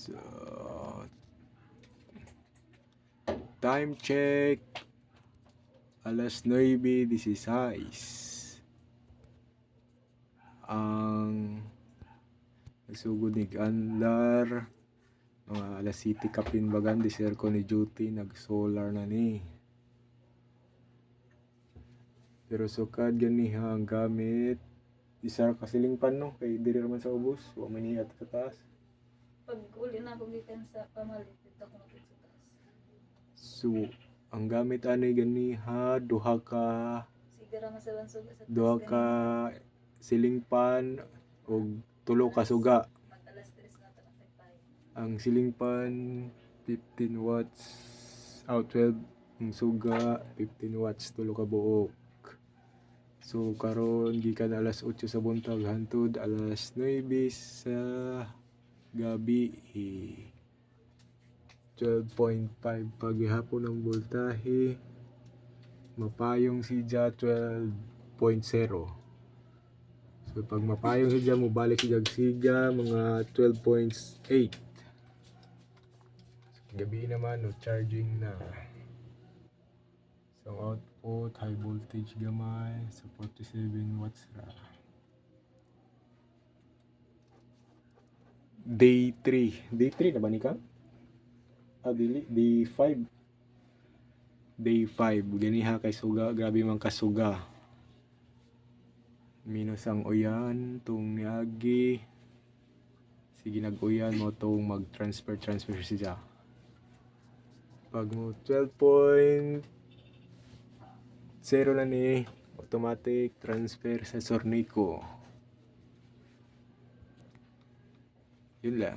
So, time check. Alas 9:16. Ang nagsugod ni Gandar. Mga alas 7 kapin bagan. Disir ko ni duty. Nag-solar na ni. Pero sukad ganiha ang gamit. Isar kasiling pan no. Kay diri man sa ubos. Wa man niya sa taas. Pag uli na ako gikan sa pamalit, dito ako sa taas. So, ang gamit ani ganiha. Duha ka Sigara masaban suga sa taas. duha ka siling pan o tulo ka suga. Mag alas 3 na ito nakipay. Ang siling pan 15 watts. 12 ang suga 15 watts tulo ka buok. So karon gikan alas 8 sa buntag hantud alas 9 sa gabi 12.5 paghihapon ang voltahe. Mapayong siya 12.0. So pag mapayong siya mo balik siya mga 12.8. So, gabi naman no charging na. So output high voltage gamay sa 47 watts ra. Day 3 na ba ni ka? Dili, day 5. Day 5 ganiha kay suga, grabe man kasuga. Minus ang uyan tung niagi. Sige nag-uyan mo tong mag-transfer siya. Pag mo 12.0 na ni automatic transfer sa Sornico. Yun lang.